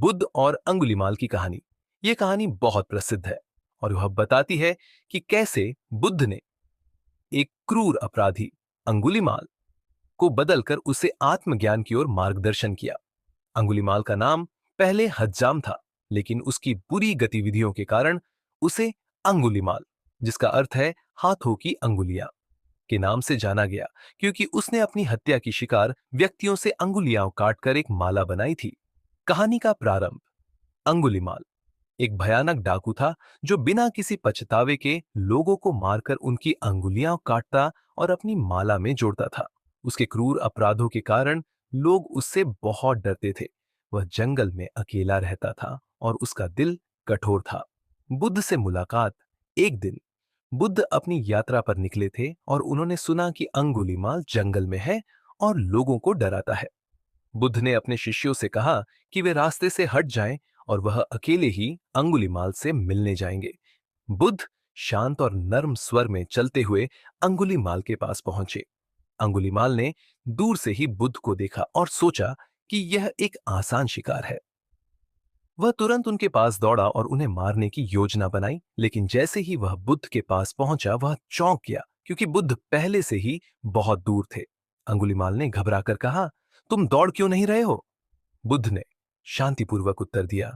बुद्ध और अंगुलीमाल की कहानी। ये कहानी बहुत प्रसिद्ध है और वह बताती है कि कैसे बुद्ध ने एक क्रूर अपराधी अंगुलीमाल को बदलकर उसे आत्मज्ञान की ओर मार्गदर्शन किया। अंगुलीमाल का नाम पहले हज्जाम था, लेकिन उसकी बुरी गतिविधियों के कारण उसे अंगुलीमाल, जिसका अर्थ है हाथों की अंगुलियां, के नाम से जाना गया, क्योंकि उसने अपनी हत्या की शिकार व्यक्तियों से अंगुलियां काटकर एक माला बनाई थी। कहानी का प्रारंभ। अंगुलीमाल एक भयानक डाकू था जो बिना किसी पछतावे के लोगों को मारकर उनकी अंगुलियां काटता और अपनी माला में जोड़ता था। उसके क्रूर अपराधों के कारण लोग उससे बहुत डरते थे। वह जंगल में अकेला रहता था और उसका दिल कठोर था। बुद्ध से मुलाकात। एक दिन बुद्ध अपनी यात्रा पर निकले थे और उन्होंने सुना कि अंगुलीमाल जंगल में है और लोगों को डराता है। बुद्ध ने अपने शिष्यों से कहा कि वे रास्ते से हट जाएं और वह अकेले ही अंगुलीमाल से मिलने जाएंगे। बुद्ध शांत और नर्म स्वर में चलते हुए अंगुलीमाल के पास पहुंचे। अंगुलीमाल ने दूर से ही बुद्ध को देखा और सोचा कि यह एक आसान शिकार है। वह तुरंत उनके पास दौड़ा और उन्हें मारने की योजना बनाई, लेकिन जैसे ही वह बुद्ध के पास पहुंचा वह चौंक गया, क्योंकि बुद्ध पहले से ही बहुत दूर थे। अंगुलीमाल ने घबराकर कहा, तुम दौड़ क्यों नहीं रहे हो? बुद्ध ने शांतिपूर्वक उत्तर दिया,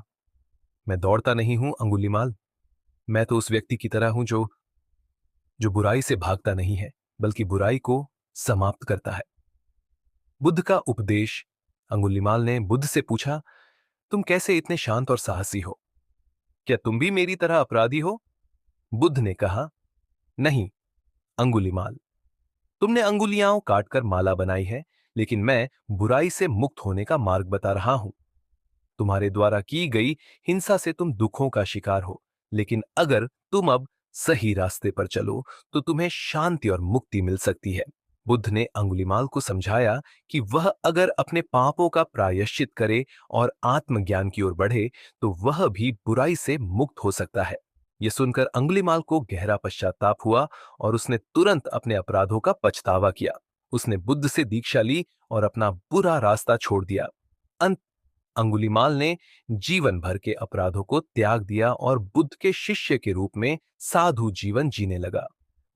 मैं दौड़ता नहीं हूं अंगुलीमाल। मैं तो उस व्यक्ति की तरह हूं जो बुराई से भागता नहीं है, बल्कि बुराई को समाप्त करता है। बुद्ध का उपदेश। अंगुलीमाल ने बुद्ध से पूछा, तुम कैसे इतने शांत और साहसी हो? क्या तुम भी मेरी तरह अपराधी हो? बुद्ध ने कहा, नहीं अंगुलीमाल, तुमने अंगुलियां काटकर माला बनाई है, लेकिन मैं बुराई से मुक्त होने का मार्ग बता रहा हूं। तुम्हारे द्वारा की गई हिंसा से तुम दुखों का शिकार हो, लेकिन अगर तुम अब सही रास्ते पर चलो तो तुम्हें शांति और मुक्ति मिल सकती है। बुद्ध ने अंगुलीमाल को समझाया कि वह अगर अपने पापों का प्रायश्चित करे और आत्मज्ञान की ओर बढ़े तो वह भी बुराई से मुक्त हो सकता है। यह सुनकर अंगुलीमाल को गहरा पश्चाताप हुआ और उसने तुरंत अपने अपराधों का पछतावा किया। उसने बुद्ध से दीक्षा ली और अपना बुरा रास्ता छोड़ दिया। अंगुलीमाल ने जीवन भर के अपराधों को त्याग दिया और बुद्ध के शिष्य के रूप में साधु जीवन जीने लगा।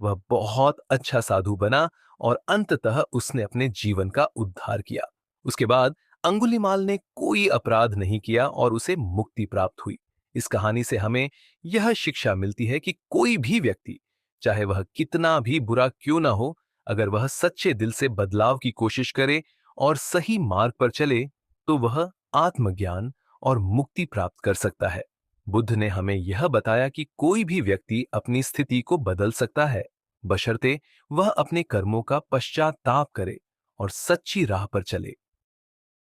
वह बहुत अच्छा साधु बना और अंततः उसने अपने जीवन का उद्धार किया। उसके बाद अंगुलीमाल ने कोई अपराध नहीं किया और उसे मुक्ति प्राप्त हुई। इस कहानी से हमें यह शिक्षा मिलती है कि कोई भी व्यक्ति, चाहे वह कितना भी बुरा क्यों ना हो, अगर वह सच्चे दिल से बदलाव की कोशिश करे और सही मार्ग पर चले तो वह आत्मज्ञान और मुक्ति प्राप्त कर सकता है। बुद्ध ने हमें यह बताया कि कोई भी व्यक्ति अपनी स्थिति को बदल सकता है, बशर्ते वह अपने कर्मों का पश्चाताप करे और सच्ची राह पर चले।